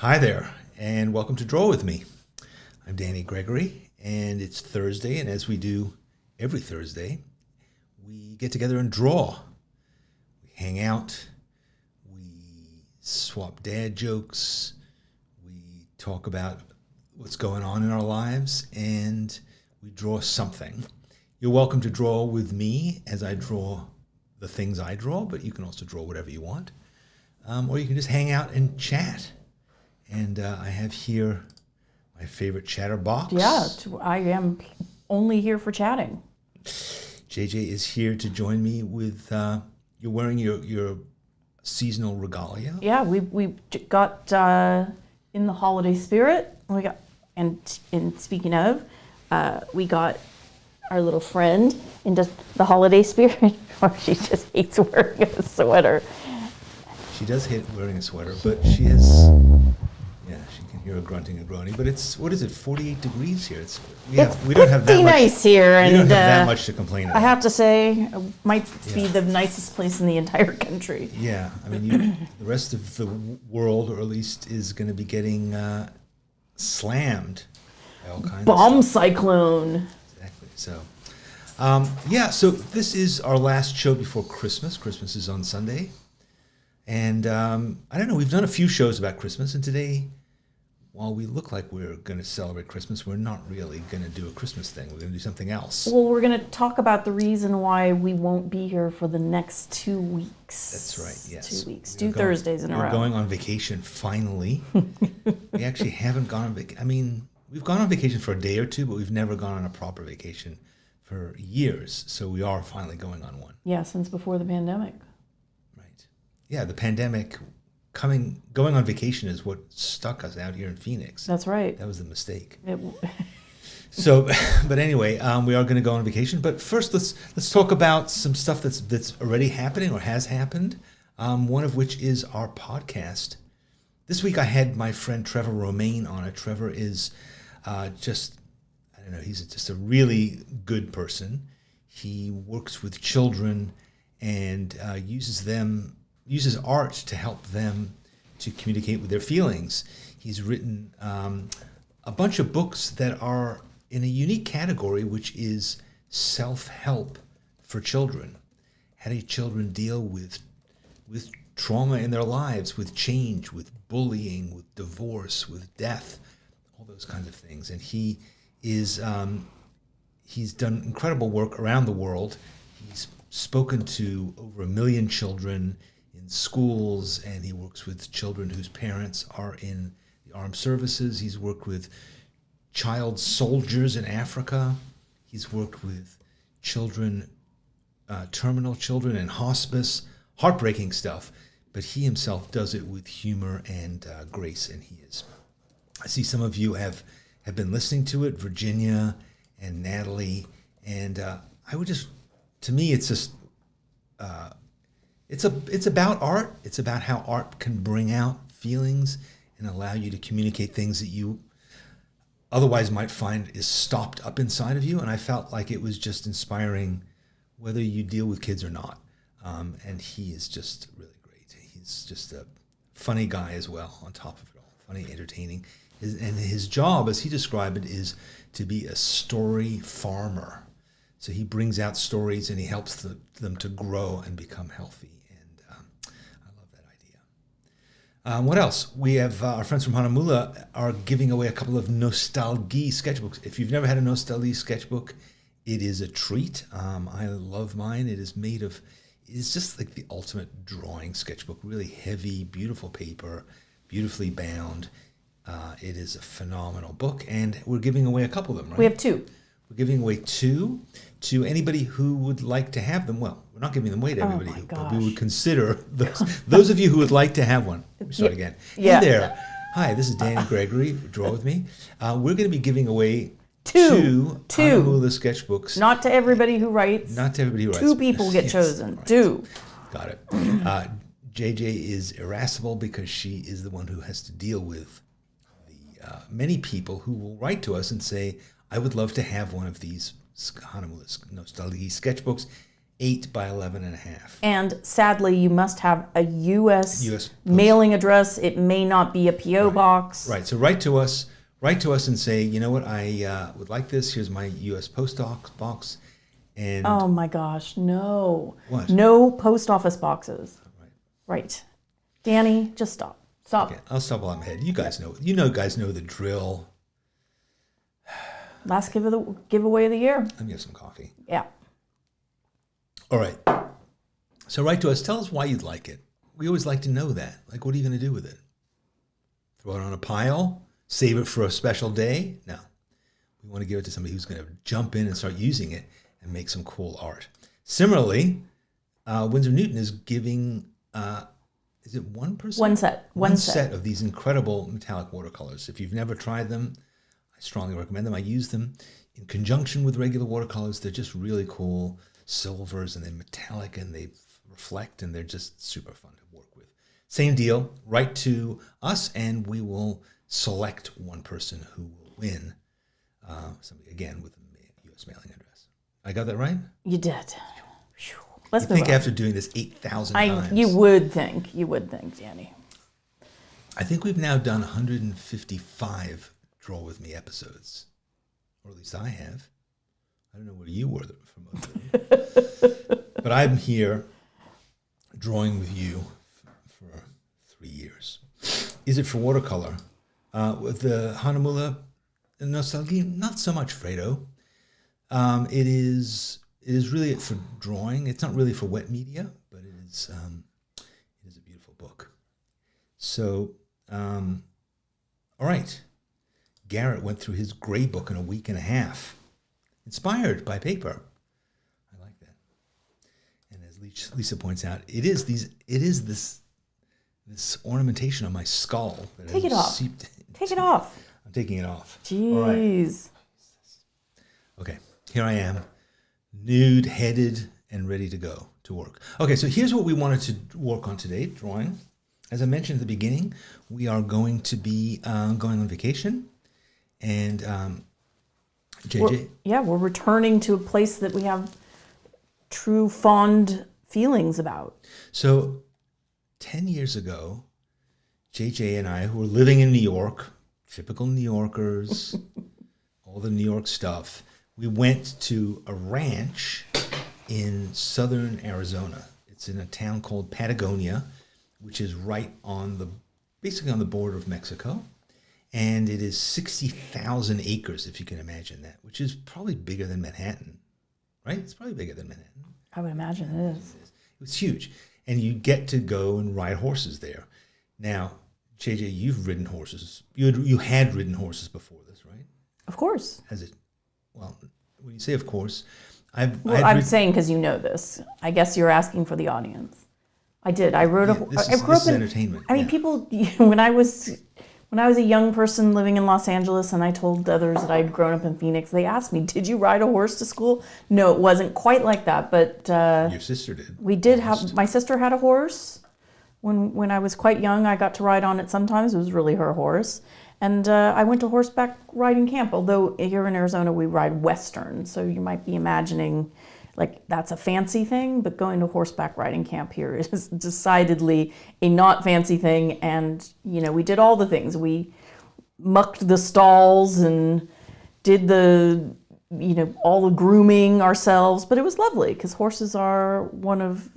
Hi there, and welcome to Draw With Me. I'm Danny Gregory, and it's Thursday, and as we do every Thursday, we get together and draw. We hang out, we swap dad jokes, we talk about what's going on in our lives, and we draw something. You're welcome to draw with me as I draw the things I draw, but you can also draw whatever you want. Or you can just hang out and chat. And I have here my favorite chatterbox. Yeah, I am only here for chatting. JJ is here to join me with, you're wearing your seasonal regalia. Yeah, we got in the holiday spirit. And speaking of, we got our little friend into the holiday spirit. Or she just hates wearing a sweater. She does hate wearing a sweater, but she has... Yeah, she can hear her grunting and groaning, but it's, what is it, 48 degrees here. We don't have that much. Nice here, we don't have that much to complain about. I have to say, it might be the nicest place in the entire country. Yeah, I mean, the rest of the world, or at least, is going to be getting slammed by all kinds Bomb of stuff. cyclone. Exactly. So, so this is our last show before Christmas. Christmas is on Sunday. And I don't know, we've done a few shows about Christmas, and today, while we look like we're going to celebrate Christmas, we're not really going to do a Christmas thing. We're going to do something else. Well, we're going to talk about the reason why we won't be here for the next 2 weeks. That's right, yes. 2 weeks, two Thursdays in a row. We're going on vacation, finally. We actually haven't gone on vacation. I mean, we've gone on vacation for a day or two, but we've never gone on a proper vacation for years. So we are finally going on one. Yeah, since before the pandemic. Yeah, the pandemic, going on vacation is what stuck us out here in Phoenix. That's right. That was the mistake. So, but anyway, we are going to go on vacation. But first, let's talk about some stuff that's already happening or has happened. One of which is our podcast. This week, I had my friend Trevor Romaine on it. Trevor is he's just a really good person. He works with children and uses art to help them to communicate with their feelings. He's written a bunch of books that are in a unique category, which is self-help for children. How do children deal with trauma in their lives, with change, with bullying, with divorce, with death, all those kinds of things. And he is he's done incredible work around the world. He's spoken to over 1 million children in schools, and he works with children whose parents are in the armed services. He's worked with child soldiers in Africa. He's worked with children, terminal children in hospice, heartbreaking stuff, but he himself does it with humor and grace, and I see some of you have been listening to it, Virginia and Natalie, and to me, it's just, it's about art. It's about how art can bring out feelings and allow you to communicate things that you otherwise might find is stopped up inside of you. And I felt like it was just inspiring, whether you deal with kids or not. And he is just really great. He's just a funny guy as well, on top of it all. Funny, entertaining. And his job, as he described it, is to be a story farmer. So he brings out stories and he helps them to grow and become healthy. And I love that idea. What else? We have our friends from Hahnemühle are giving away a couple of Nostalgie sketchbooks. If you've never had a Nostalgie sketchbook, it is a treat. I love mine. It's just like the ultimate drawing sketchbook. Really heavy, beautiful paper, beautifully bound. It is a phenomenal book, and we're giving away a couple of them, right? We have 2. We're giving away 2 to anybody who would like to have them. Well, we're not giving them away to everybody, but we would consider those of you who would like to have one. Let me start again. Yeah. Hey there. Hi, this is Danny Gregory. Draw with me. We're going to be giving away two Hahnemühle sketchbooks. Not to everybody who writes. Not to everybody who writes. 2 people get chosen. Right. 2. Got it. JJ is irascible because she is the one who has to deal with the many people who will write to us and say, I would love to have one of these Hahnemühle Nostalgie sketchbooks. 8 by 11.5. And sadly, you must have a U.S. US mailing address. It may not be a P.O. box. Right. So write to us and say, you know what, I would like this. Here's my U.S. post box. And Oh my gosh, no. What? No post office boxes. Right. Danny, just stop. Stop. okay, I'll stop while I'm ahead. You guys know. Guys know the drill. Last giveaway of the year. Let me have some coffee. Yeah. All right. So write to us. Tell us why you'd like it. We always like to know that. Like, what are you going to do with it? Throw it on a pile? Save it for a special day? No. We want to give it to somebody who's going to jump in and start using it and make some cool art. Similarly, Winsor Newton is giving, is it one person? One set. One set of these incredible metallic watercolors. If you've never tried them, I strongly recommend them. I use them in conjunction with regular watercolors. They're just really cool. Silvers, and they're metallic, and they reflect, and they're just super fun to work with. Same deal. Write to us, and we will select one person who will win. Somebody, again, with a U.S. mailing address. I got that right? You did. Let's I move think on. after doing this 8,000 times. You would think, Danny. I think we've now done 155 Draw With Me episodes. Or at least I have. I don't know where you were for most of them. But I'm here drawing with you for 3 years. Is it for watercolor? With the Hahnemühle Nostalgie, not so much Fredo. It is really for drawing. It's not really for wet media, but it is a beautiful book. So, all right. Garrett went through his gray book in a week and a half. Inspired by paper. I like that. And as Lisa points out, it is this ornamentation on my skull that Take it off. Take it off. I'm taking it off. Jeez. All right. Okay, here I am, nude-headed and ready to go to work. Okay, so here's what we wanted to work on today, drawing. As I mentioned at the beginning, we are going to be going on vacation. And JJ? We're returning to a place that we have true fond feelings about. So 10 years ago, JJ and I, who were living in New York, typical New Yorkers, all the New York stuff, we went to a ranch in southern Arizona. It's in a town called Patagonia, which is right basically on the border of Mexico. And it is 60,000 acres, if you can imagine that, which is probably bigger than Manhattan, right? It's probably bigger than Manhattan. I would imagine it is. It was huge. And you get to go and ride horses there. Now, JJ, you've ridden horses. You had ridden horses before this, right? Of course. Well, when you say of course, I'm saying because you know this. I guess you're asking for the audience. I did. I rode This is entertainment. I mean, people, when I was a young person living in Los Angeles and I told others that I'd grown up in Phoenix, they asked me, did you ride a horse to school? No, it wasn't quite like that, but your sister did. We did my sister had a horse. When I was quite young, I got to ride on it sometimes. It was really her horse. And I went to horseback riding camp, although here in Arizona we ride Western, so you might be imagining like that's a fancy thing, but going to horseback riding camp here is decidedly a not fancy thing. And, we did all the things. We mucked the stalls and did all the grooming ourselves, but it was lovely because horses are one of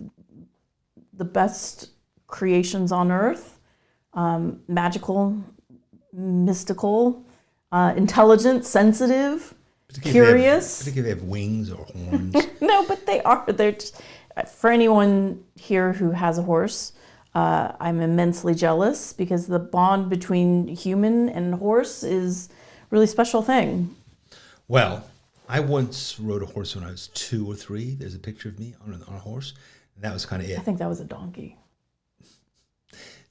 the best creations on earth, magical, mystical, intelligent, sensitive, curious. Particularly if they have wings or horns. No, but they are. They're just, for anyone here who has a horse, I'm immensely jealous because the bond between human and horse is a really special thing. Well, I once rode a horse when I was 2 or 3. There's a picture of me on a horse, and that was kind of it. I think that was a donkey.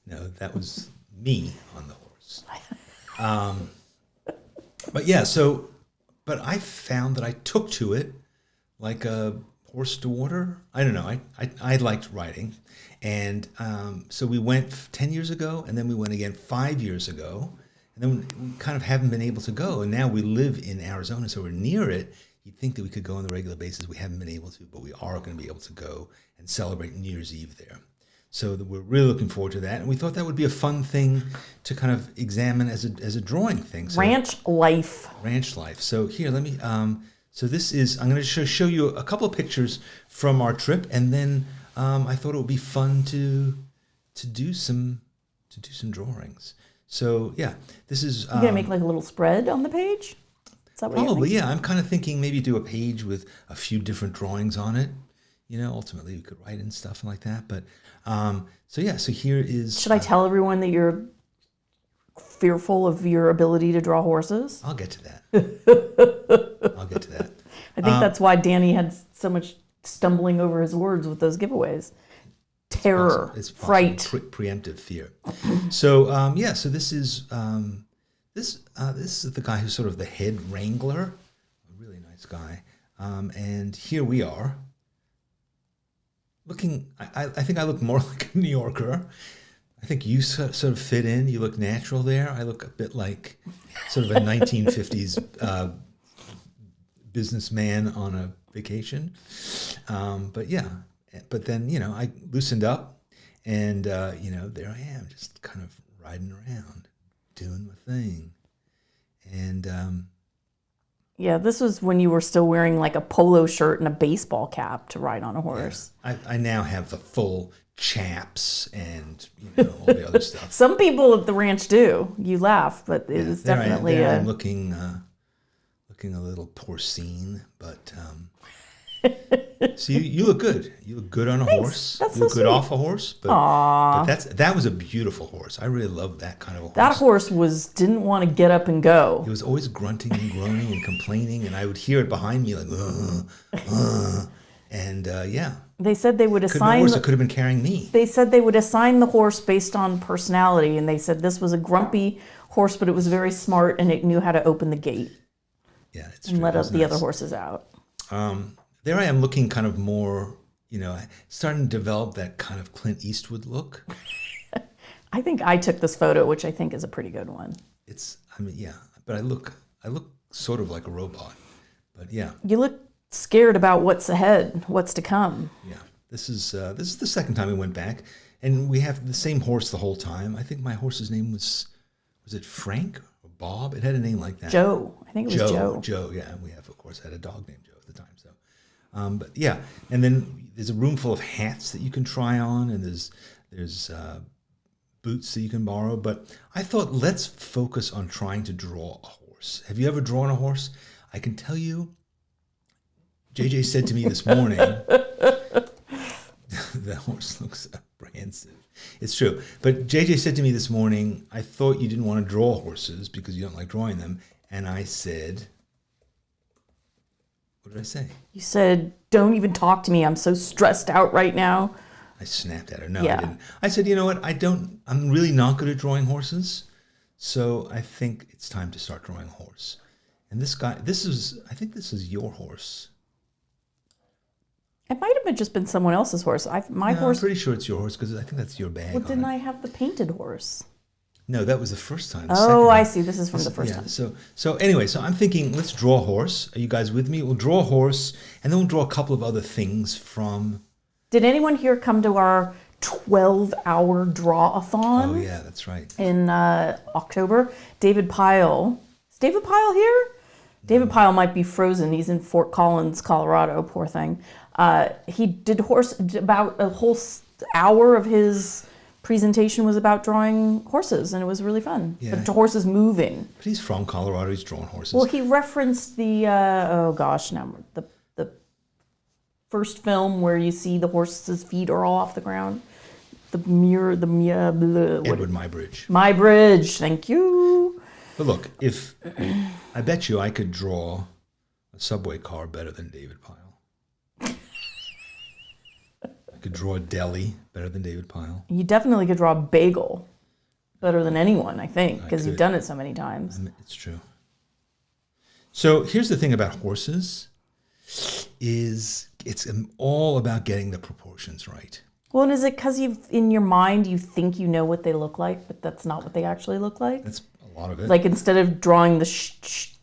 No, that was me on the horse. But yeah, but I found that I took to it like a horse to water. I don't know. I liked riding. And so we went 10 years ago, and then we went again 5 years ago. And then we kind of haven't been able to go. And now we live in Arizona, so we're near it. you'd think that we could go on the regular basis. We haven't been able to, but we are going to be able to go and celebrate New Year's Eve there. So we're really looking forward to that. And we thought that would be a fun thing to kind of examine as a drawing thing. So, ranch life. Ranch life. So here, let me, so this is, I'm going to show you a couple of pictures from our trip. And then I thought it would be fun to do some drawings. So yeah, this is. You're gonna make like a little spread on the page. Is that what probably, yeah. I'm kind of thinking maybe do a page with a few different drawings on it. You know, ultimately we could write and stuff like that. But so yeah, so here is. Should I tell everyone that you're fearful of your ability to draw horses? I'll get to that. I'll get to that. I think that's why Danny had so much stumbling over his words with those giveaways. Terror, it's fright, preemptive fear. So yeah, so this is this is the guy who's sort of the head wrangler, a really nice guy. And here we are, looking. I think I look more like a New Yorker. I think you sort of fit in. You look natural there. I look a bit like sort of a 1950s businessman on a vacation. But yeah. But then, you know, I loosened up and, you know, there I am just kind of riding around doing my thing. And yeah, this was when you were still wearing like a polo shirt and a baseball cap to ride on a horse. Yeah, I now have the full chaps and, you know, all the other stuff. Some people at the ranch do. You laugh, but it was definitely I'm looking a little porcine, but so you look good. You look good on a horse. That's you look so good sweet. off a horse. But that was a beautiful horse. I really love that kind of a horse. That horse didn't want to get up and go. He was always grunting and groaning and complaining, and I would hear it behind me like, and yeah. They said they would assign. It could have been carrying me. They said they would assign the horse based on personality, and they said this was a grumpy horse, but it was very smart and it knew how to open the gate. Yeah, it's and true. let the other horses out. There I am looking kind of more, you know, starting to develop that kind of Clint Eastwood look. I think I took this photo, which I think is a pretty good one. Yeah, but I look sort of like a robot, but yeah. You look scared about what's ahead, what's to come. Yeah, this is the second time we went back, and we have the same horse the whole time. I think my horse's name was it Frank or Bob? It had a name like that. Joe. I think it was Joe. Joe, yeah. And we have, of course, had a dog named Joe at the time. So, but yeah, and then there's a room full of hats that you can try on, and there's boots that you can borrow. But I thought, let's focus on trying to draw a horse. Have you ever drawn a horse? I can tell you, JJ said to me this morning, the horse looks apprehensive. It's true. But JJ said to me this morning, I thought you didn't want to draw horses because you don't like drawing them. And I said, what did I say? You said, don't even talk to me. I'm so stressed out right now. I snapped at her. No, I didn't. I said, you know what? I'm really not good at drawing horses. So I think it's time to start drawing a horse. And this guy, I think this is your horse. It might have just been someone else's horse. Horse. I'm pretty sure it's your horse because I think that's your bag. Well, didn't I have the painted horse? No, that was the first time. I see. This is from the first time. So anyway, so I'm thinking, let's draw a horse. Are you guys with me? We'll draw a horse, and then we'll draw a couple of other things from. Did anyone here come to our 12-hour draw-a-thon? Oh yeah, that's right. In October, David Pyle. Is David Pyle here? David Pyle might be frozen. He's in Fort Collins, Colorado. Poor thing. He did about a whole hour of his presentation was about drawing horses, and it was really fun. Yeah. But horses moving. But he's from Colorado. He's drawn horses. Well, he referenced the the first film where you see the horse's feet are all off the ground. Edward Muybridge. Muybridge, thank you. But look, I bet you I could draw a subway car better than David Pyle. I could draw a deli better than David Pyle. You definitely could draw a bagel better than anyone, I think, because you've done it so many times. It's true. So here's the thing about horses, is it's all about getting the proportions right. Well, and is it because in your mind you think you know what they look like, but that's not what they actually look like? That's a lot of it. Like instead of drawing the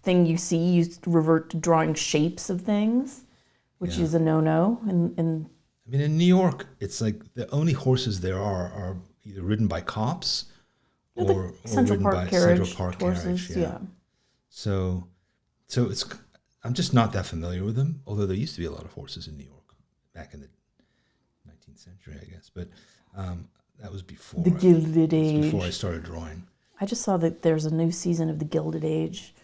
thing you see, you revert to drawing shapes of things, which is a no-no. And I mean, in New York, it's like the only horses there are either ridden by cops or Central ridden Park by carriage Central Park horses. carriage. Yeah. So it's I'm just not that familiar with them. Although there used to be a lot of horses in New York back in the 19th century, I guess. But that was before the Gilded Age. Before I started drawing. I just saw that there's a new season of the Gilded Age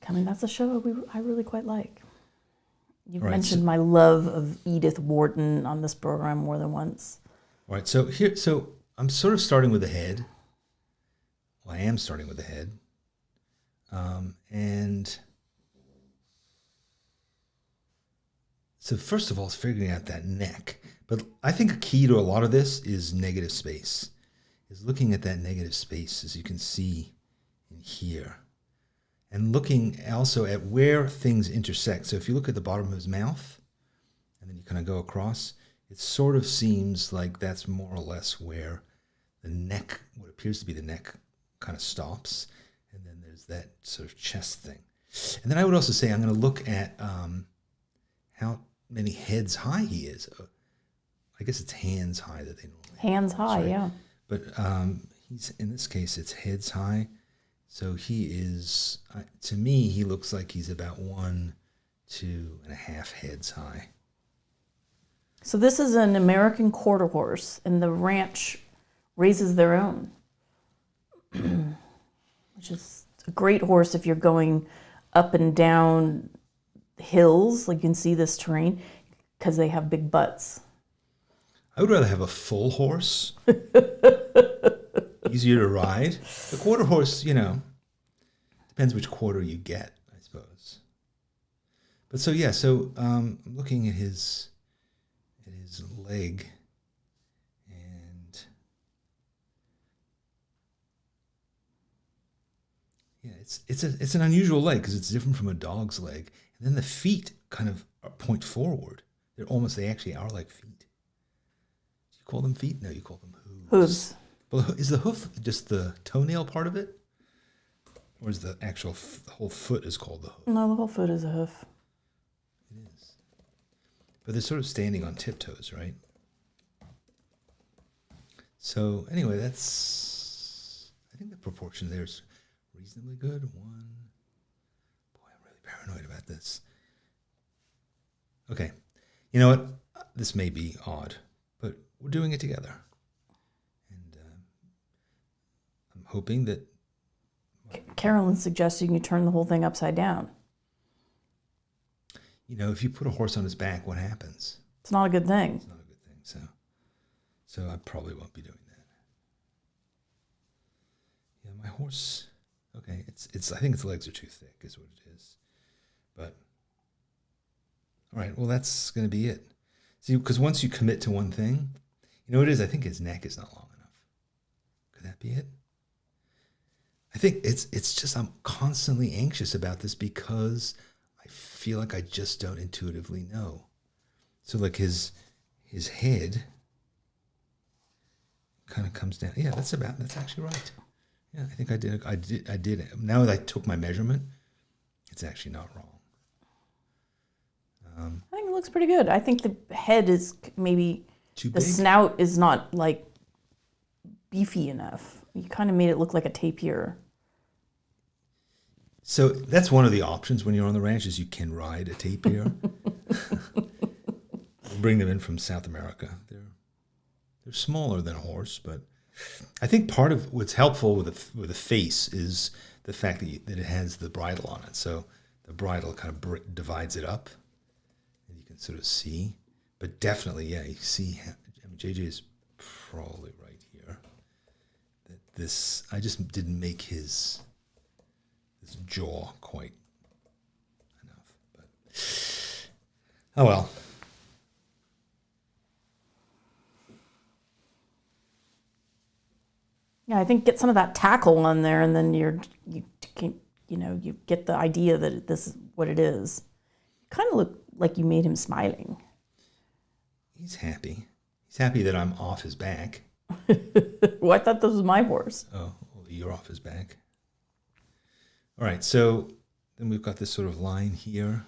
coming. That's a show I really quite like. You've mentioned my love of Edith Wharton on this program more than once. All right, so I'm sort of starting with the head. Well, I am starting with the head. And so first of all, it's figuring out that neck. But I think a key to a lot of this is negative space. Is looking at that negative space, as you can see in here. And looking also at where things intersect. So if you look at the bottom of his mouth, and then you kind of go across, it sort of seems like that's more or less where the neck, what appears to be the neck, kind of stops. And then there's that sort of chest thing. And then I would also say I'm going to look at how many heads high he is. I guess it's hands high that they normally have. Hands high, right? Yeah. But he's, in this case, it's heads high. So he is, to me, he looks like he's about 1, 2.5 heads high. So this is an American quarter horse, and the ranch raises their own, which is a great horse if you're going up and down hills, like you can see this terrain, because they have big butts. I would rather have a full horse. Easier to ride. The quarter horse, depends which quarter you get, I suppose. But so yeah, I'm looking at his leg, and yeah, it's an unusual leg because it's different from a dog's leg. And then the feet kind of point forward. They actually are like feet. Do you call them feet? No, you call them hooves. Hooves. Well, is the hoof just the toenail part of it? Or is the actual the whole foot is called the hoof? No, the whole foot is a hoof. It is. But they're sort of standing on tiptoes, right? So anyway, I think the proportion there is reasonably good. Boy, I'm really paranoid about this. Okay. You know what? This may be odd, but we're doing it together. Hoping that Carolyn's suggesting you turn the whole thing upside down. If you put a horse on his back, what happens? It's not a good thing. It's not a good thing. So I probably won't be doing that. Yeah, my horse. Okay, it's. I think its legs are too thick, is what it is. But all right, well that's going to be it. See, because once you commit to one thing, what it is. I think his neck is not long enough. Could that be it? I think it's just I'm constantly anxious about this because I feel like I just don't intuitively know. So like his head kind of comes down. Yeah, that's actually right. Yeah, I think I did. Now that I took my measurement, it's actually not wrong. I think it looks pretty good. I think the head is maybe too the big. Snout is not like beefy enough. You kind of made it look like a tapir. So that's one of the options when you're on the ranch is you can ride a tapir. Bring them in from South America. They're smaller than a horse, but I think part of what's helpful with a face is the fact that it has the bridle on it. So the bridle kind of divides it up, and you can sort of see. But definitely, yeah, you see. JJ is probably right here. That I just didn't make his jaw quite enough. But oh well. Yeah, I think get some of that tackle on there, and then you get the idea that this is what it is. Kind of look like you made him smiling. He's happy. He's happy that I'm off his back. Well, I thought this was my horse. Oh, well, you're off his back. All right, so then we've got this sort of line here.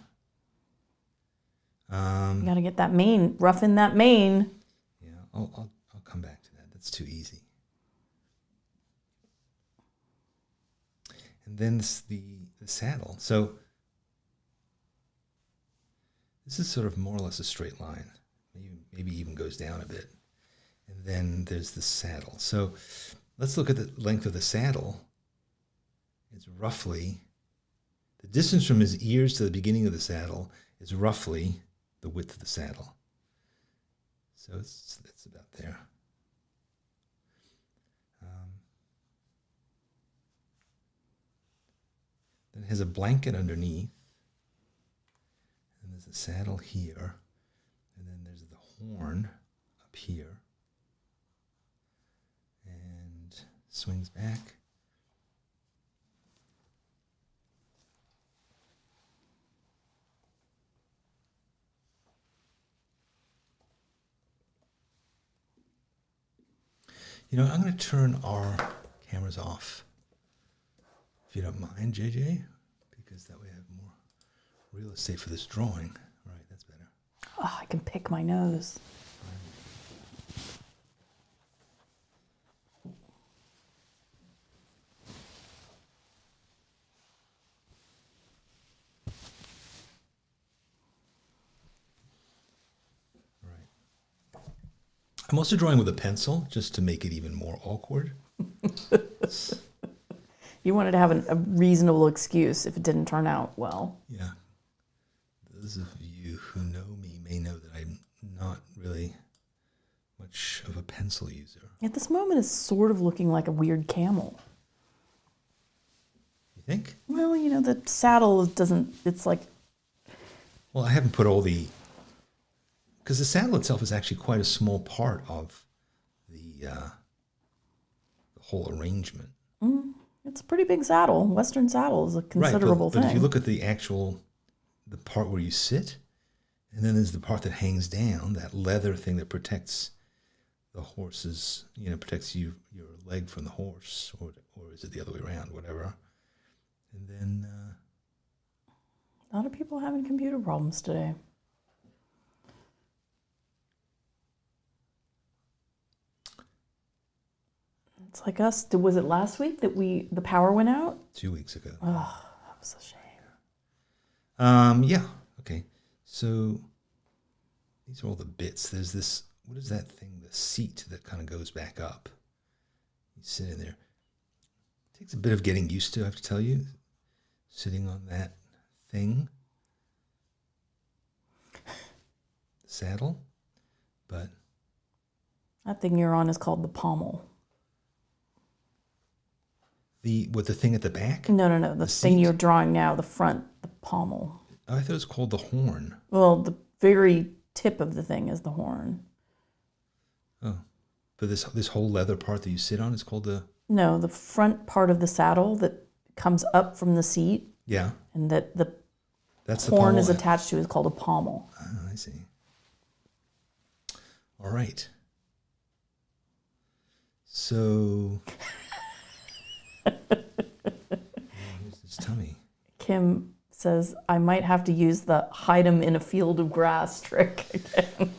You got to get that mane, roughen that mane. Yeah, I'll come back to that. That's too easy. And then the saddle. So this is sort of more or less a straight line. Maybe even goes down a bit. And then there's the saddle. So let's look at the length of the saddle. It's roughly, the distance from his ears to the beginning of the saddle is roughly the width of the saddle. So it's about there. Then it has a blanket underneath. And there's a saddle here. And then there's the horn up here. And swings back. You know, I'm going to turn our cameras off, if you don't mind, JJ, because that way I have more real estate for this drawing. All right, that's better. Oh, I can pick my nose. I'm also drawing with a pencil, just to make it even more awkward. You wanted to have a reasonable excuse if it didn't turn out well. Yeah. Those of you who know me may know that I'm not really much of a pencil user. At this moment, it's sort of looking like a weird camel. You think? Well, you know, the saddle doesn't, it's like... Well, I haven't put all the... Because the saddle itself is actually quite a small part of the whole arrangement. It's a pretty big saddle. Western saddle is a considerable thing. But if you look at the part where you sit, and then there's the part that hangs down, that leather thing that protects the horse's, protects your leg from the horse, or is it the other way around, whatever. And then... a lot of people having computer problems today. It's like us. Was it last week that the power went out? 2 weeks ago. Oh, that was a shame. Yeah. Okay. So these are all the bits. There's this, what is that thing? The seat that kind of goes back up. You sit in there. It takes a bit of getting used to, I have to tell you, sitting on that thing. The saddle. But that thing you're on is called the pommel. the thing at the back? No. The thing seat? you're drawing now, the front, the pommel. Oh, I thought it was called the horn. Well, the very tip of the thing is the horn. Oh, but this whole leather part that you sit on is called the... No, the front part of the saddle that comes up from the seat. Yeah. And that That's the horn pommel. is attached to is called a pommel. Oh, I see. All right. So... Here's this tummy. Kim says, I might have to use the hide him in a field of grass trick again.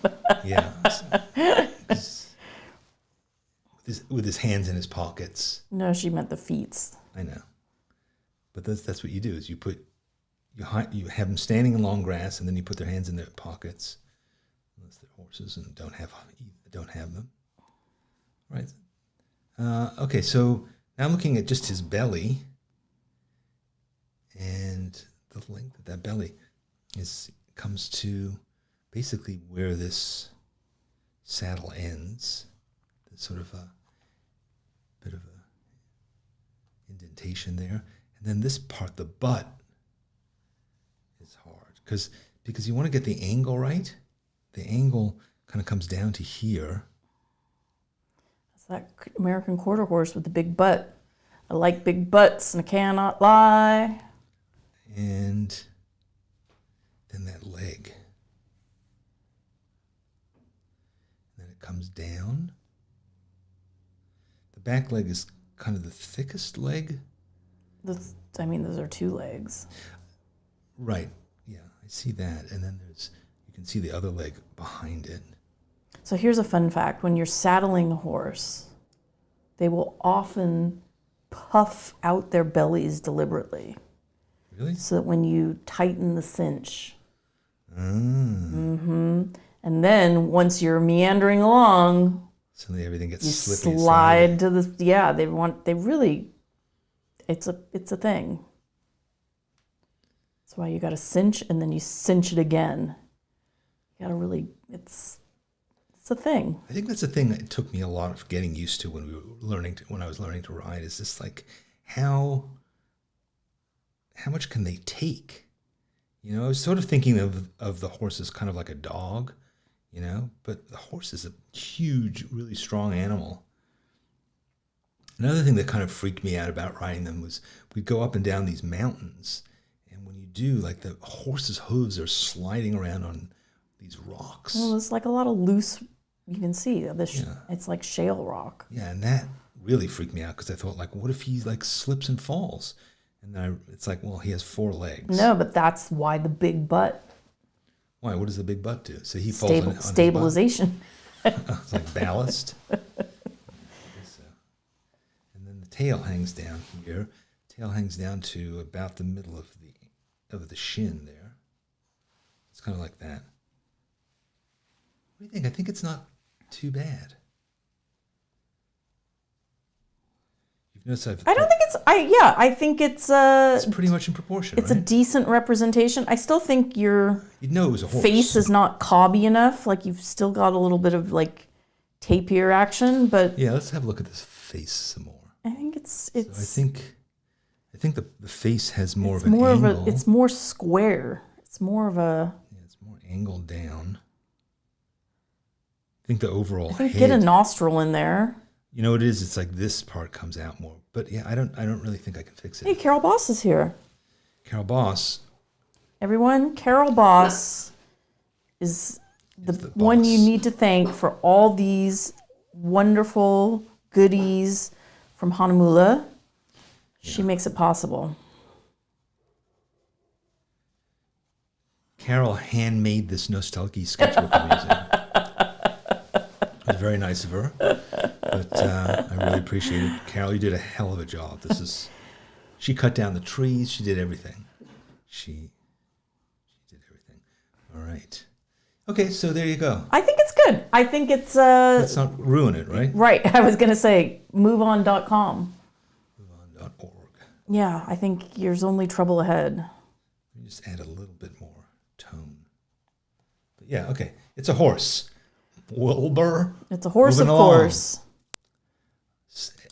Yeah. With his hands in his pockets. No, she meant the feets. I know. But that's what you do, is you have them standing in long grass, and then you put their hands in their pockets, unless they're horses and don't have them. Right. Okay, so now I'm looking at just his belly, and the length of that belly comes to basically where this saddle ends. There's sort of a bit of a indentation there. And then this part, the butt, is hard because you want to get the angle right. The angle kind of comes down to here. It's that American quarter horse with the big butt. I like big butts, and I cannot lie. And then that leg. And then it comes down. The back leg is kind of the thickest leg. Those are two legs. Right. Yeah, I see that. And then you can see the other leg behind it. So here's a fun fact. When you're saddling a horse, they will often puff out their bellies deliberately. Really? So that when you tighten the cinch. Mm. And then once you're meandering along, Suddenly everything gets you slippy. slide to the, it's a thing. That's why you got to cinch and then you cinch it again. You got to really, it's a thing. I think that's the thing that took me a lot of getting used to when I was learning to ride, is this like how much can they take? You know, I was sort of thinking of the horse as kind of like a dog, you know, but the horse is a huge, really strong animal. Another thing that kind of freaked me out about riding them was we'd go up and down these mountains, and when you do, like the horse's hooves are sliding around on these rocks. Well, it's like a lot of loose, you can see this. Yeah. It's like shale rock. Yeah, and that really freaked me out because I thought, like, what if he like slips and falls? And then it's like, well, he has 4 legs. No, but that's why the big butt. Why? What does the big butt do? So he falls on stabilization. It's like ballast. So. And then the tail hangs down here. Tail hangs down to about the middle of the shin there. It's kind of like that. What do you think? I think it's not too bad. You've noticed I don't think I think it's it's pretty much in proportion. It's right? a decent representation. I still think your You'd know it was a horse. face is not cobby enough. Like you've still got a little bit of like tapier action, but yeah, let's have a look at this face some more. I think it's. So I think the face has more of an angle. It's more square. It's more of a. Yeah, it's more angled down. I think the overall head. Get a nostril in there. You know what it is? It's like this part comes out more. But yeah, I don't really think I can fix it. Hey, Carol Boss is here. Carol Boss. Everyone, Carol Boss is the one you need to thank for all these wonderful goodies from Hahnemühle. She makes it possible. Carol handmade this Nostalgie Sketchbook I'm using. It was very nice of her. But I really appreciate it. Carol, you did a hell of a job. She cut down the trees. She did everything. She did everything. All right. Okay, so there you go. I think it's good. I think it's... Let's not ruin it, right? Right. I was going to say, moveon.com. Moveon.org. Yeah, I think there's only trouble ahead. Let me just add a little bit more tone. But yeah, okay. It's a horse. Wilbur. It's a horse, Moving of along. course.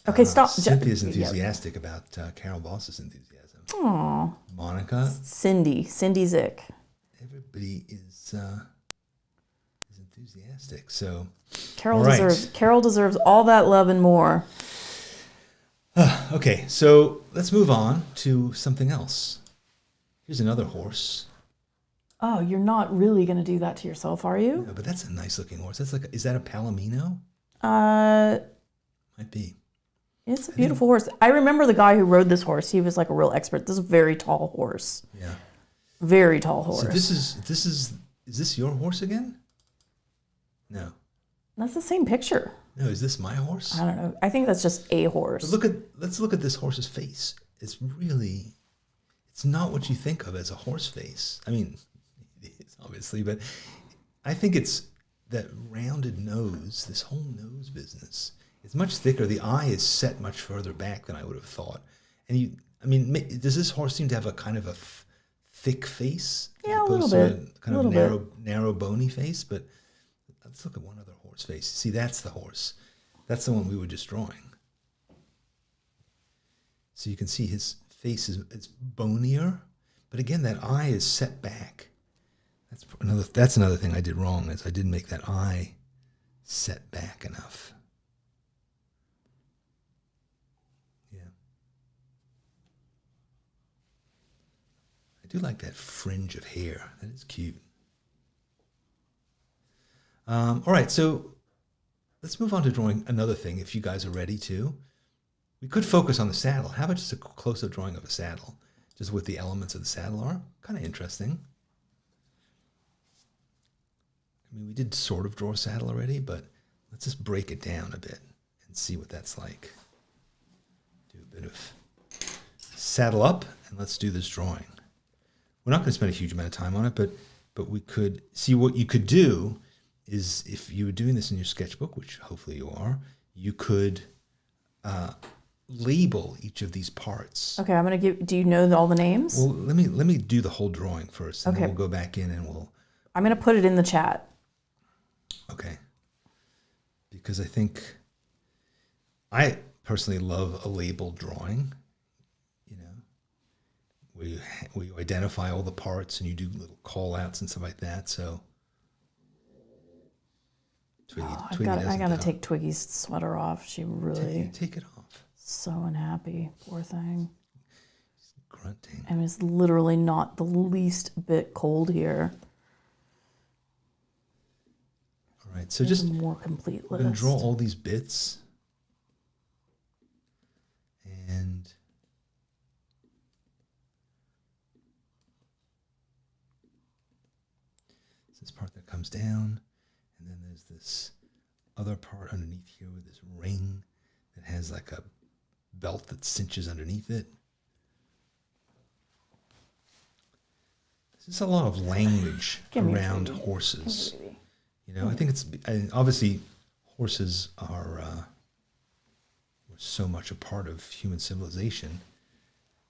Okay, stop. Cynthia's enthusiastic about Carol Boss's enthusiasm. Aww. Monica. Cindy Zick. Everybody is enthusiastic. So Carol deserves all that love and more. Okay, so let's move on to something else. Here's another horse. Oh, you're not really going to do that to yourself, are you? No, but that's a nice looking horse. Is that a Palomino? Might be. It's a beautiful horse. I remember the guy who rode this horse. He was like a real expert. This is a very tall horse. Yeah. Very tall horse. So is this your horse again? No. That's the same picture. No, is this my horse? I don't know. I think that's just a horse. But let's look at this horse's face. It's not what you think of as a horse face. I mean, it is obviously, but I think it's that rounded nose, this whole nose business. It's much thicker. The eye is set much further back than I would have thought. And does this horse seem to have a kind of a thick face? Yeah, a little bit. Kind of narrow, bony face. But let's look at one other horse face. See, that's the horse. That's the one we were just drawing. So you can see his face is bonier, but again, that eye is set back. That's another thing I did wrong, is I didn't make that eye set back enough. Yeah. I do like that fringe of hair. That is cute. All right, so let's move on to drawing another thing, if you guys are ready to. We could focus on the saddle. How about just a close-up drawing of a saddle? just what the elements of the saddle are. Kind of interesting. I mean, we did sort of draw a saddle already, but let's just break it down a bit and see what that's like. Do a bit of saddle up, and let's do this drawing. We're not going to spend a huge amount of time on it, but we could see what you could do is if you were doing this in your sketchbook, which hopefully you are, you could label each of these parts. Okay, I'm gonna give. Do you know all the names? Well, let me do the whole drawing first, and Okay. then we'll go back in and we'll. I'm gonna put it in the chat. Okay. Because I think I personally love a labeled drawing. You know, where you identify all the parts and you do little call outs and stuff like that. So. Twiggy, I gotta take Twiggy's sweater off. She really take it off. so unhappy. Poor thing. Grunting. And it's literally not the least bit cold here. All right, so There's just a more complete we're gonna list. draw all these bits, and this part that comes down, and then there's this other part underneath here with this ring that has like a belt that cinches underneath it. This is a lot of language around horses. You know, I think it's obviously horses are were so much a part of human civilization,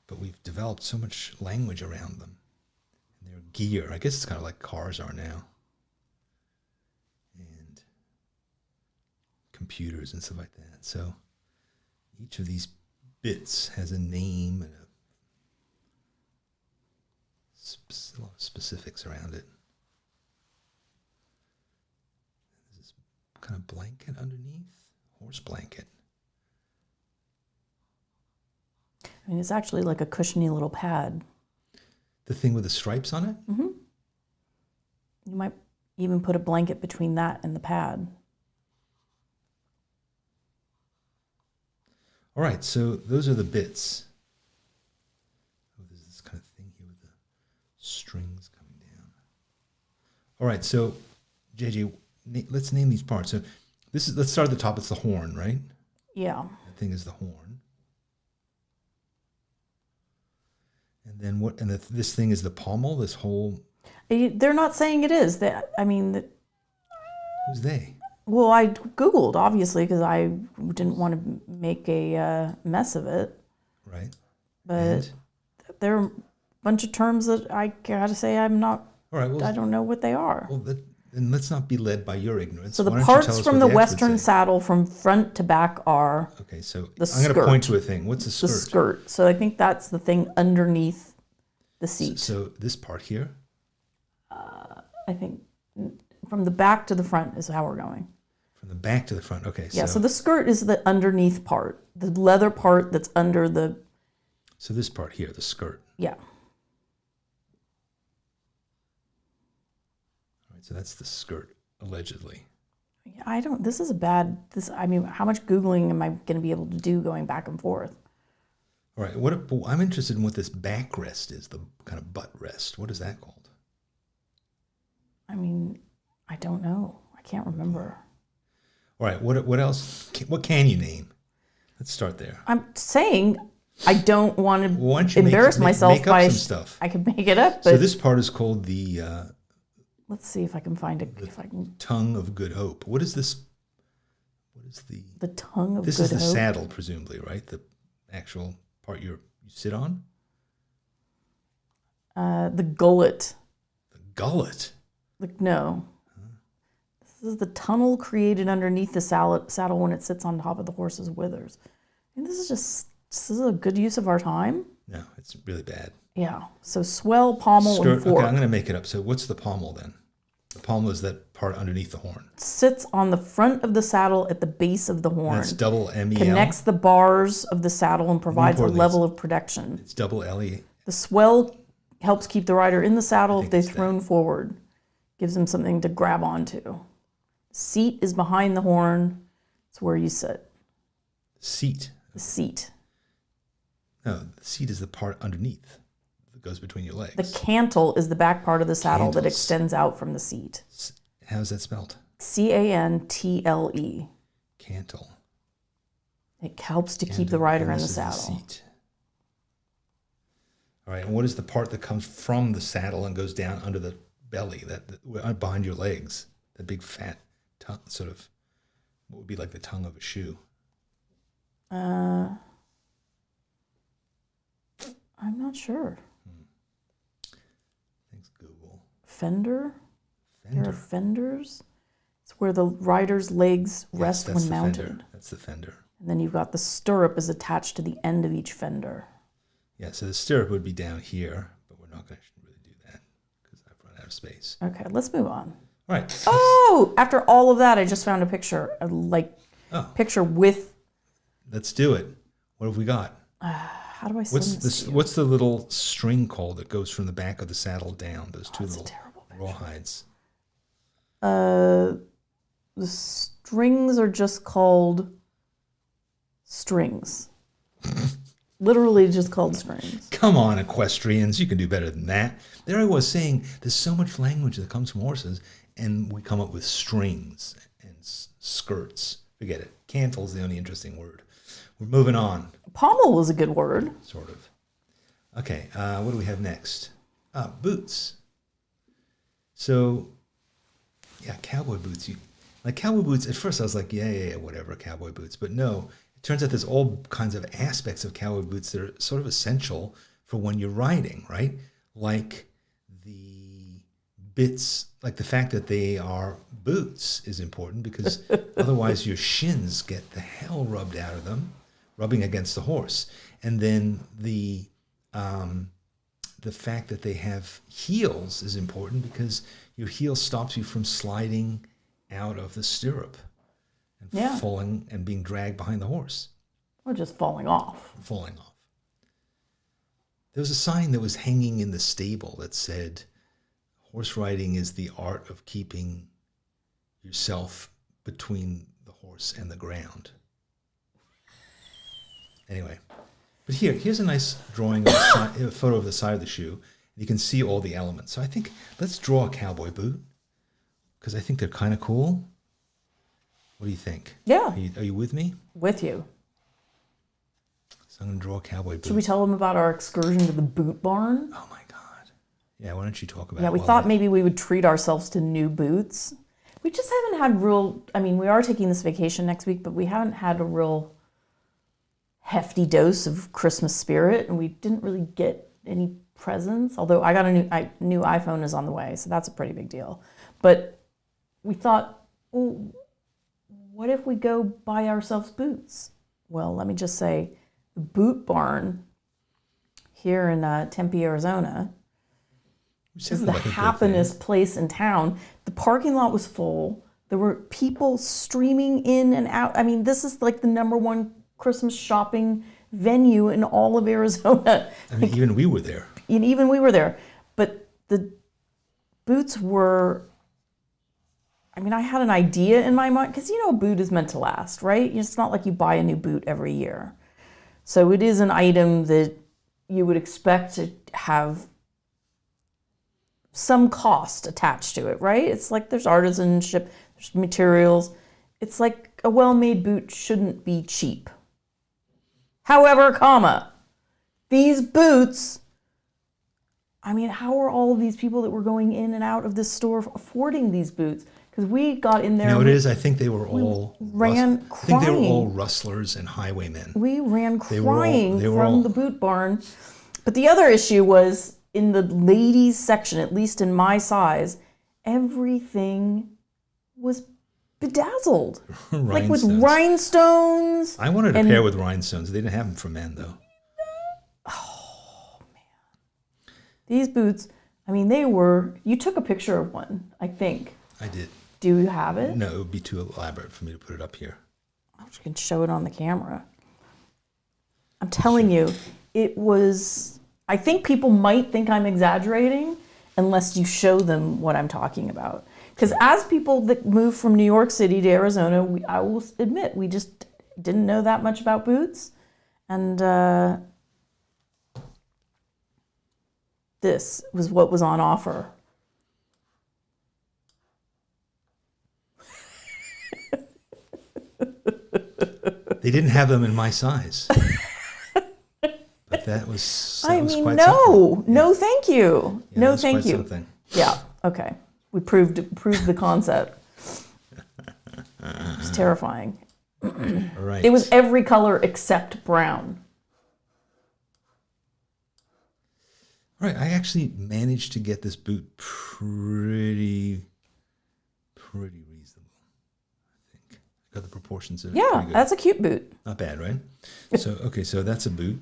but we've developed so much language around them. And their gear, I guess it's kind of like cars are now, and computers and stuff like that. So each of these bits has a name and a lot of specifics around it. Kind of blanket underneath, horse blanket. I mean, it's actually like a cushiony little pad. The thing with the stripes on it? Mm-hmm. You might even put a blanket between that and the pad. All right, so those are the bits. Oh, there's this kind of thing here with the strings coming down. All right, so JJ, let's name these parts. So let's start at the top. It's the horn, right? Yeah. That thing is the horn. And then what? And this thing is the pommel. This whole. They're not saying it is. Who's they? Well, I Googled, obviously, because I didn't want to make a mess of it. Right. But And? there are a bunch of terms that I gotta say I'm not. All right. Well, I don't know what they are. Well, then let's not be led by your ignorance. So the Why don't you tell parts us from what the experts Western say? saddle from front to back are Okay, so the I'm going to skirt. point to a thing. What's the skirt? the skirt. So I think that's the thing underneath the seat. So this part here. I think from the back to the front is how we're going. From the back to the front. Okay. Yeah, so the skirt is the underneath part, the leather part that's under the. So this part here, the skirt. Yeah. All right. So that's the skirt, allegedly. I don't. This is a bad. I mean, how much Googling am I going to be able to do going back and forth? All right. I'm interested in what this backrest is. The kind of butt rest. What is that called? I mean, I don't know. I can't remember. All right. What else? What can you name? Let's start there. I'm saying I don't want Why don't to you embarrass myself make up by some stuff? I could make it up, but So this part is called the let's see if I can find it. If I can, tongue of good hope. What is this? What is the tongue of This good is the hope. saddle, presumably, right? The actual part you sit on. The gullet. The gullet. No. This is the tunnel created underneath the saddle when it sits on top of the horse's withers. And this is a good use of our time. No, it's really bad. Yeah. So swell, pommel, and fork. Okay, I'm going to make it up. So what's the pommel then? The pommel is that part underneath the horn. Sits on the front of the saddle at the base of the horn. That's double MEL. Connects the bars of the saddle and provides a importantly, level of protection. It's double LE. The swell helps keep the rider in the saddle if they're it's that. thrown forward. Gives them something to grab onto. Seat is behind the horn. It's where you sit. Seat. The seat. No, the seat is the part underneath. that goes between your legs. The cantle is the back part of the saddle that Cantles. extends out from the seat. How's that spelled? Cantle. Cantle. It helps to keep Cantle. the rider And in the this is saddle. seat. All right, and what is the part that comes from the saddle and goes down under the belly, that behind your legs? That big fat tongue, sort of, what would be like the tongue of a shoe? I'm not sure. Thanks, Google. Fender? There are Fender. fenders. It's where the rider's legs rest Yes, when the mounted. fender. That's the fender. And then you've got the stirrup is attached to the end of each fender. Yeah, so the stirrup would be down here, but we're not going to really do that because I've run out of space. Okay, let's move on. All right. Oh, after all of that, I just found a picture, picture with. Let's do it. What have we got? How do I send this? What's the little string called that goes from the back of the saddle down? Those two That's a little terrible picture. rawhides. The strings are just called strings. Literally just called strings. Come on, equestrians, you can do better than that. There I was saying there's so much language that comes from horses, and we come up with strings and skirts. Forget it. Cantle's the only interesting word. We're moving on. Pommel was a good word. Sort of. Okay, what do we have next? Boots. So, yeah, cowboy boots. Like cowboy boots, at first I was like, yeah, whatever, cowboy boots. But no, it turns out there's all kinds of aspects of cowboy boots that are sort of essential for when you're riding, right? Like the bits, like the fact that they are boots is important because otherwise your shins get the hell rubbed out of them, rubbing against the horse. And then the fact that they have heels is important because your heel stops you from sliding out of the stirrup and falling and being dragged behind the horse. Or just falling off. Falling off. There was a sign that was hanging in the stable that said, horse riding is the art of keeping yourself between the horse and the ground. Anyway, but here's a nice drawing of a photo of the side of the shoe. You can see all the elements. So I think let's draw a cowboy boot because I think they're kind of cool. What do you think? Yeah. Are you with me? With you. So I'm going to draw a cowboy boot. Should we tell them about our excursion to the boot barn? Oh my God. Yeah, why don't you talk about it? Yeah, we thought maybe we would treat ourselves to new boots. We just haven't had we are taking this vacation next week, but we haven't had a real hefty dose of Christmas spirit, and we didn't really get any presents, although I got a new iPhone is on the way, so that's a pretty big deal. But we thought, well, what if we go buy ourselves boots? Well, let me just say, the Boot Barn here in Tempe, Arizona, is the happiest place in town. The parking lot was full. There were people streaming in and out. I mean, this is like the #1 Christmas shopping venue in all of Arizona. I mean, even we were there. And even we were there. But the boots were, I mean, I had an idea in my mind, because a boot is meant to last, right? It's not like you buy a new boot every year. So it is an item that you would expect to have some cost attached to it, right? It's like there's artisanship, there's materials. It's like a well-made boot shouldn't be cheap. However, these boots, I mean, how are all of these people that were going in and out of this store affording these boots? Because we got in there. You know what it is? I think they were all crying. I think they were all rustlers and highwaymen. We ran crying from the Boot Barn. But the other issue was in the ladies section, at least in my size, everything was bedazzled. Like with rhinestones. I wanted a pair with rhinestones. They didn't have them for men, though. Oh, man. These boots, I mean, you took a picture of one, I think. I did. Do you have it? No, it would be too elaborate for me to put it up here. I just can show it on the camera. I'm telling you, it was, I think people might think I'm exaggerating unless you show them what I'm talking about. Because as people that move from New York City to Arizona, I will admit, we just didn't know that much about boots. And this was what was on offer. They didn't have them in my size. But that was I was mean, quite no, something. no, thank you. Yeah, that No, was thank quite you. something. Yeah, okay. We proved the concept. It was terrifying. All right. It was every color except brown. All right. I actually managed to get this boot pretty reasonable. I think got the proportions of it. Yeah, pretty good. that's a cute boot. Not bad, right? So okay, so that's a boot.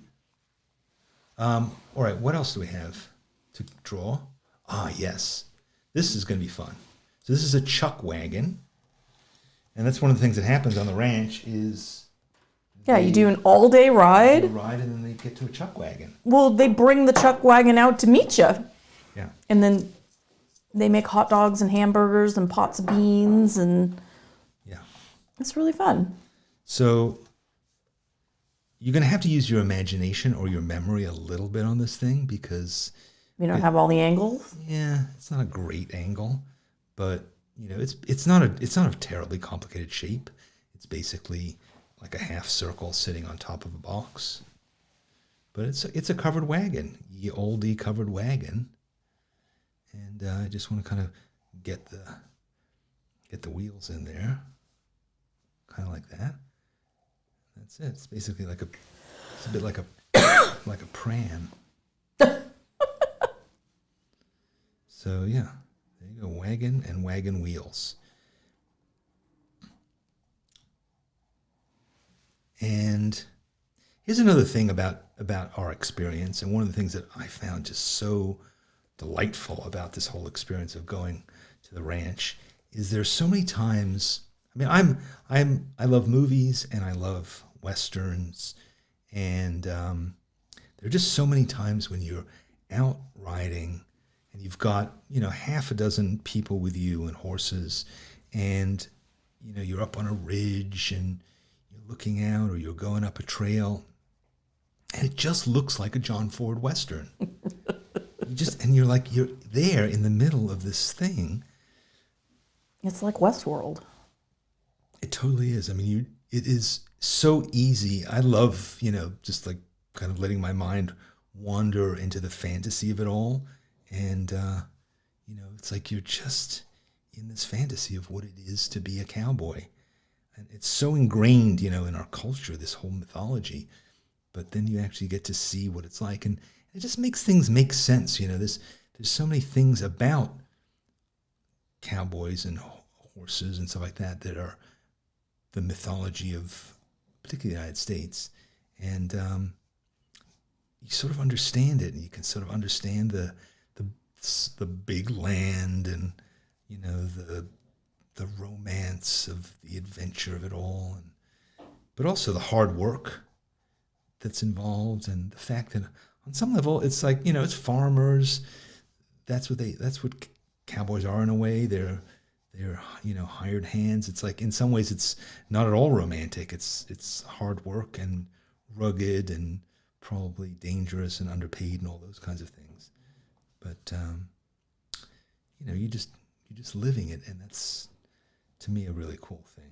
All right. What else do we have to draw? Ah, yes. This is going to be fun. So this is a chuck wagon. And that's one of the things that happens on the ranch is Yeah, you do an all-day ride. they ride and then they get to a chuck wagon. Well, they bring the chuck wagon out to meet you. Yeah. And then they make hot dogs and hamburgers and pots of beans, and Yeah. it's really fun. So you're going to have to use your imagination or your memory a little bit on this thing because We don't have all the angles. yeah, it's not a great angle, but you know, it's not a terribly complicated shape. It's basically like a half circle sitting on top of a box. But it's a covered wagon, ye oldie covered wagon. And I just want to kind of get the wheels in there, kind of like that. That's it. It's basically it's a bit like a like a pram. So yeah, there you go, wagon and wagon wheels. And here's another thing about our experience, and one of the things that I found just so delightful about this whole experience of going to the ranch is there's so many times. I mean, I love movies and I love westerns, and there are just so many times when you're out riding and you've got half a dozen people with you and horses, and you're up on a ridge and you're looking out, or you're going up a trail, and it just looks like a John Ford Western. You're there in the middle of this thing. It's like Westworld. It totally is. I mean, it is so easy. I love, just like kind of letting my mind wander into the fantasy of it all. And, it's like you're just in this fantasy of what it is to be a cowboy. And it's so ingrained, in our culture, this whole mythology. But then you actually get to see what it's like. And it just makes things make sense. There's so many things about cowboys and horses and stuff like that that are the mythology of particularly the United States. And you sort of understand it, and you can sort of understand the big land, and the romance of the adventure of it all, but also the hard work that's involved, and the fact that on some level it's like it's farmers. That's what cowboys are in a way. They're hired hands. It's like in some ways it's not at all romantic. It's hard work and rugged and probably dangerous and underpaid and all those kinds of things. But you're just living it, and that's to me a really cool thing.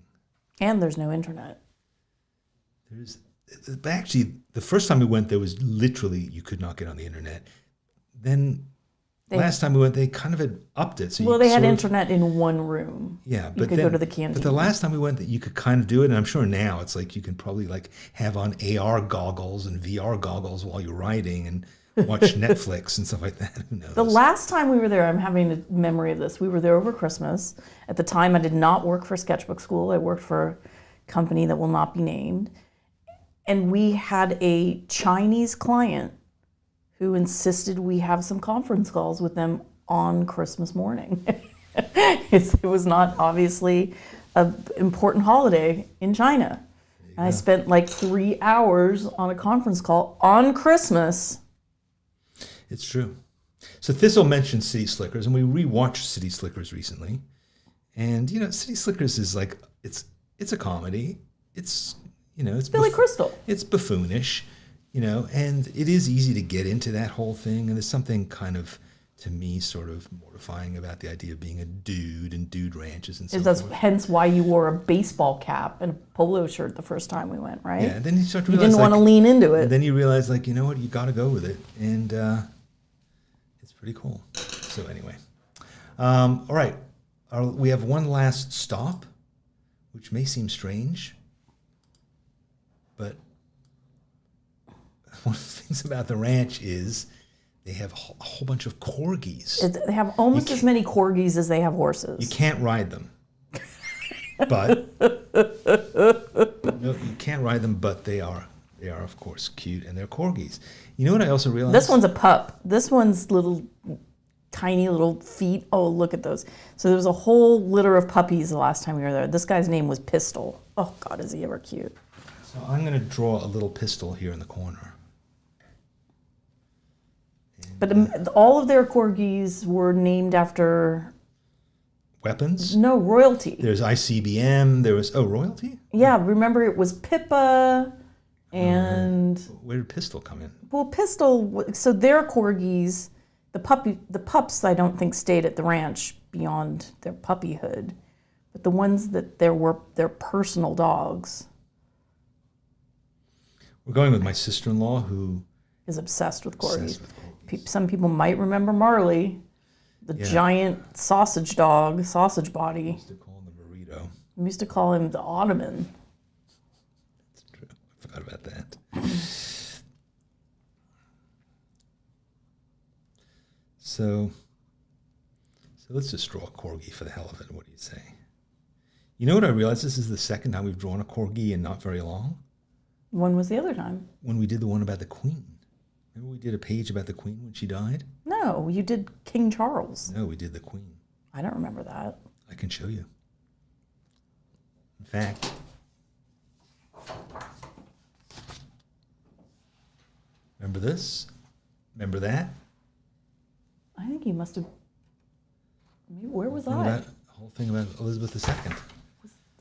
And there's no internet. But actually, the first time we went, there was literally you could not get on the internet. Then last time we went, they kind of had upped it. So they had internet in one room. Yeah, but you could go to the canteen. But the last time we went, that you could kind of do it, and I'm sure now it's like you can probably like have on AR goggles and VR goggles while you're riding and watch Netflix and stuff like that. Who knows? The last time we were there, I'm having a memory of this. We were there over Christmas. At the time, I did not work for Sketchbook School. I worked for a company that will not be named. And we had a Chinese client who insisted we have some conference calls with them on Christmas morning. It was not obviously an important holiday in China. And I spent like 3 hours on a conference call on Christmas. It's true. So Thistle mentioned City Slickers, and we rewatched City Slickers recently. And City Slickers is like it's a comedy. It's it's Billy Crystal. It's buffoonish. you know, and it is easy to get into that whole thing. And there's something kind of, to me, sort of mortifying about the idea of being a dude and dude ranches and so That's forth. hence why you wore a baseball cap and a polo shirt the first time we went, right? Yeah, and then you start to You realize, didn't want to lean into it. And then you realize, like, you know what, you got to go with it. And it's pretty cool. So anyway. All right. We have one last stop, which may seem strange, but one of the things about the ranch is they have a whole bunch of corgis. They have almost as many corgis as they have horses. You can't ride them. But no, you can't ride them, but they are of course cute, and they're corgis. You know what I also realized? This one's a pup. This one's tiny little feet. Oh, look at those. So there was a whole litter of puppies the last time we were there. This guy's name was Pistol. Oh God, is he ever cute. So I'm going to draw a little pistol here in the corner. But all of their corgis were named after weapons. No, royalty. There's ICBM. There was royalty. Yeah, remember it was Pippa, and where did Pistol come in? Well, Pistol. So their corgis, the pups, I don't think stayed at the ranch beyond their puppyhood, but the ones that there were their personal dogs. We're going with my sister-in-law, who is obsessed with corgis. Obsessed with corgis. Some people might remember Marley, the giant sausage dog, sausage body. We used to call him the burrito. We used to call him the Ottoman. That's true. I forgot about that. So let's just draw a corgi for the hell of it. What do you say? You know what I realized? This is the second time we've drawn a corgi in not very long. When was the other time? When we did the one about the Queen. Remember we did a page about the Queen when she died? No, you did King Charles. No, we did the Queen. I don't remember that. I can show you. In fact, remember this? Remember that? I think you must have. Maybe, where was The whole thing about Elizabeth II.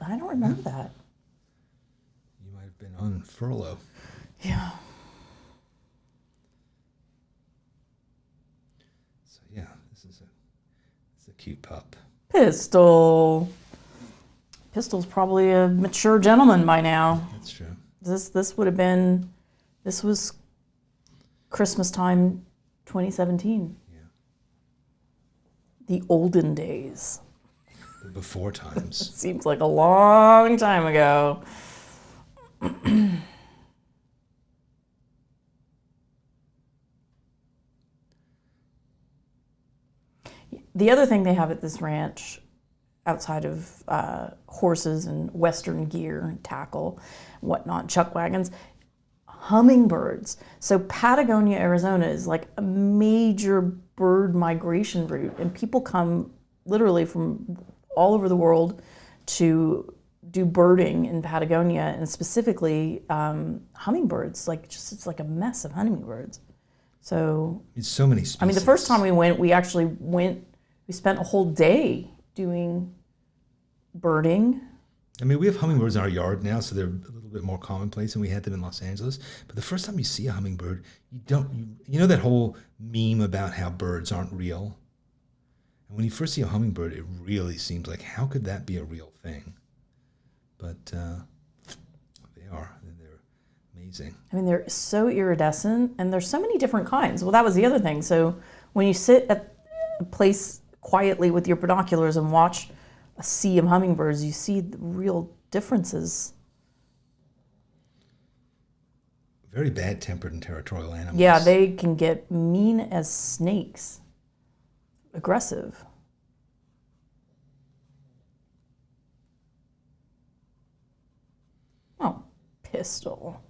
I don't remember that. You might have been on furlough. Yeah. So yeah, this is a cute pup. Pistol's probably a mature gentleman by now. That's true. This would have been. This was Christmas time, 2017. Yeah. The olden days. The before times. Seems like a long time ago. The other thing they have at this ranch, outside of horses and Western gear, tackle, whatnot, chuck wagons, hummingbirds. So Patagonia, Arizona is like a major bird migration route, and people come literally from all over the world to do birding in Patagonia, and specifically hummingbirds. It's like a mess of hummingbirds. So it's so many species. I mean, the first time we went, we spent a whole day doing birding. I mean, we have hummingbirds in our yard now, so they're a little bit more commonplace, and we had them in Los Angeles. But the first time you see a hummingbird, you know that whole meme about how birds aren't real? And when you first see a hummingbird, it really seems like, how could that be a real thing? But they are. They're amazing. I mean, they're so iridescent, and there's so many different kinds. Well, that was the other thing. So when you sit at a place quietly with your binoculars and watch a sea of hummingbirds, you see the real differences. Very bad-tempered and territorial animals. Yeah, they can get mean as snakes. Aggressive. Oh, Pistol.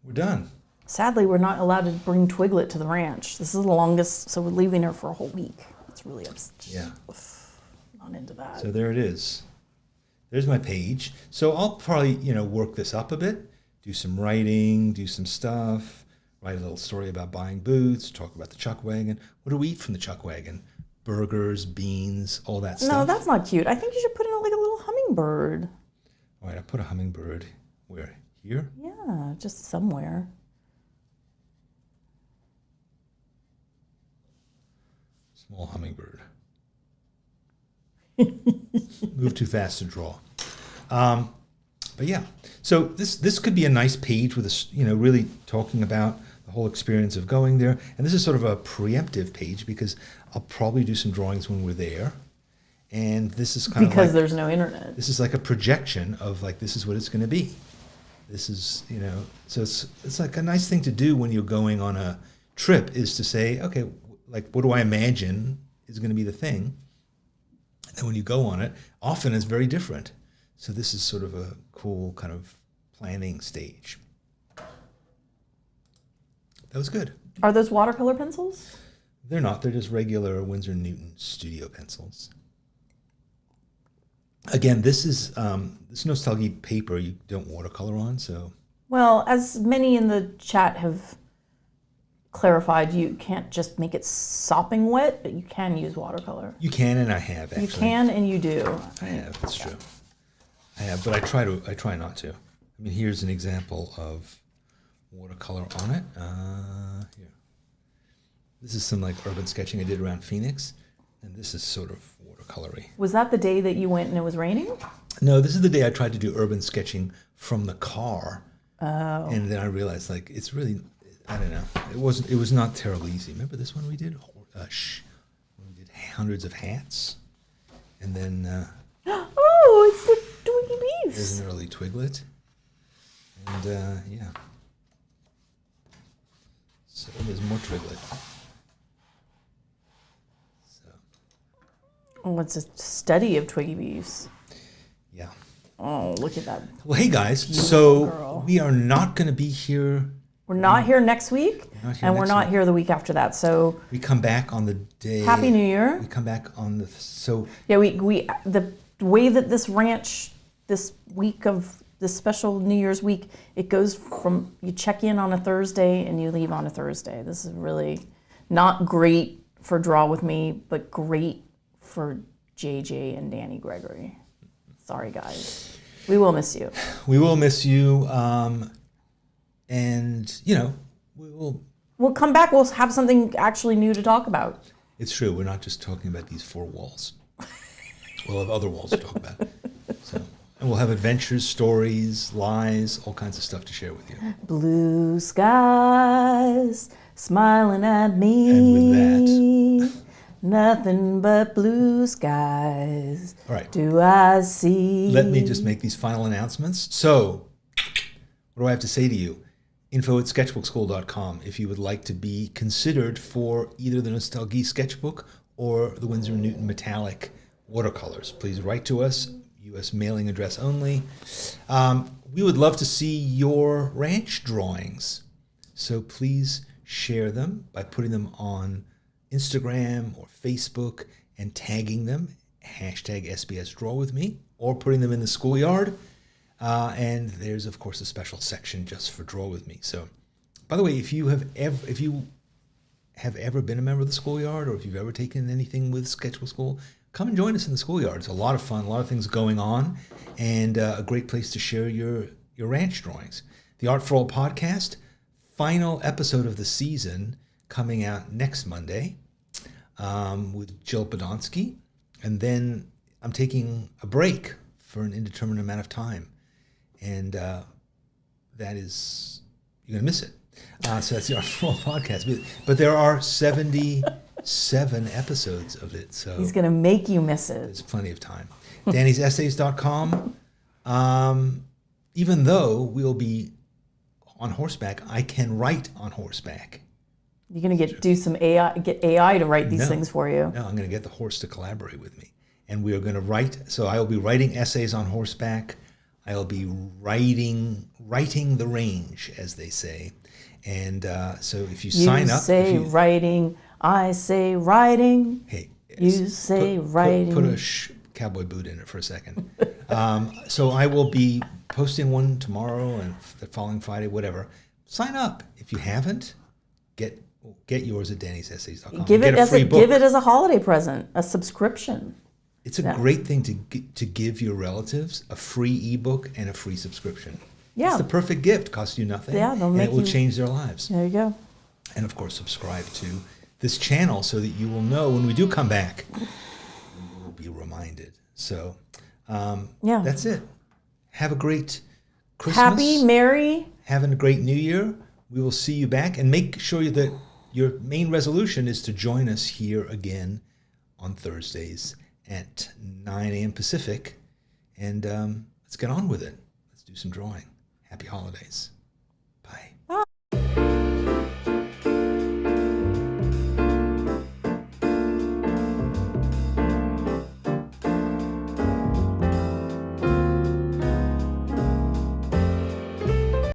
We're done. Sadly, we're not allowed to bring Twiglet to the ranch. This is the longest, so we're leaving her for a whole week. It's really Yeah. Not into that. So there it is. There's my page. So I'll probably, work this up a bit, do some writing, do some stuff, write a little story about buying boots, talk about the chuck wagon. What do we eat from the chuck wagon? burgers, beans, all that No, stuff. that's not cute. I think you should put in like a little hummingbird. All right, I put a hummingbird where? Here? Yeah, just somewhere. Small hummingbird. Move too fast to draw. But yeah, so this could be a nice page with a, really talking about the whole experience of going there. And this is sort of a preemptive page because I'll probably do some drawings when we're there. And this is kind of Because like, there's no internet. this is like a projection of like, this is what it's going to be. This is, so it's like a nice thing to do when you're going on a trip is to say, okay, like, what do I imagine is going to be the thing? And when you go on it, often it's very different. So this is sort of a cool kind of planning stage. That was good. Are those watercolor pencils? They're not. They're just regular Winsor Newton studio pencils. Again, this is this nostalgia paper you don't watercolor on, so. Well, as many in the chat have clarified, you can't just make it sopping wet, but you can use watercolor. You can, and I have actually. You can and you do. I have. That's true. I have, but I try not to. I mean, here's an example of watercolor on it. Here. This is some like urban sketching I did around Phoenix, and this is sort of watercolory. Was that the day that you went and it was raining? No, this is the day I tried to do urban sketching from the car. Oh. And then I realized like it's really, I don't know. It was not terribly easy. Remember this one we did? We did hundreds of hats, and then. Oh, it's the Twiggy Beefs. There's an early twiglet. And yeah. So there's more twiglet. So. Oh, it's a study of Twiggy Beefs. Yeah. Oh, look at that. Well, hey guys. So girl. we are not going to be here. We're not here next week, and we're not week. here the week after that. So We come back on the day. Happy New Year. We come back on the Yeah, we the way that this ranch, this week of this special New Year's week, it goes from you check in on a Thursday and you leave on a Thursday. This is really not great for Draw With Me, but great for JJ and Danny Gregory. Sorry, guys. We will miss you. We will miss you. And, We'll come back. We'll have something actually new to talk about. it's true. We're not just talking about these four walls. We'll have other walls to talk about. So, and we'll have adventures, stories, lies, all kinds of stuff to share with you. Blue skies smiling at me. And with that, nothing but blue skies. all right. Do I see? Let me just make these final announcements. So, what do I have to say to you? info@sketchbookschool.com if you would like to be considered for either the Nostalgie Sketchbook or the Winsor Newton Metallic watercolors. Please write to us, U.S. mailing address only. We would love to see your ranch drawings. So please share them by putting them on Instagram or Facebook and tagging them, #SBSDrawWithMe, or putting them in the schoolyard. And there's, of course, a special section just for Draw With Me. So, by the way, if you have ever been a member of the schoolyard, or if you've ever taken anything with Sketchbook School, come and join us in the schoolyard. It's a lot of fun, a lot of things going on, and a great place to share your ranch drawings. The Art for All podcast, final episode of the season, coming out next Monday with Jill Podonsky. And then I'm taking a break for an indeterminate amount of time. And that is, you're going to miss it. So that's the Art for All podcast. But there are 77 episodes of it. So He's going to make you miss it. there's plenty of time. Danny'sEssays.com. Even though we'll be on horseback, I can write on horseback. You're going to get AI to write these things for you. No, I'm going to get the horse to collaborate with me. And we are going to write, so I will be writing essays on horseback. I'll be writing the range, as they say. And so if you sign up. You say writing, I say writing. Hey, you say writing. Put a cowboy boot in it for a second. So I will be posting one tomorrow and the following Friday, whatever. Sign up. If you haven't, get yours at Danny'sEssays.com. Give Get it a as free book. give it as a holiday present, a subscription. It's a great thing to give your relatives a free ebook and a free subscription. Yeah. It's the perfect gift. Costs you nothing. Yeah, they'll and make it will you- change their lives. There you go. And of course, subscribe to this channel so that you will know when we do come back. You will be reminded. So, Yeah. that's it. Have a great Christmas. Happy, merry. Having a great New Year. We will see you back, and make sure that your main resolution is to join us here again on Thursdays at 9 a.m. Pacific. And let's get on with it. Let's do some drawing. Happy holidays.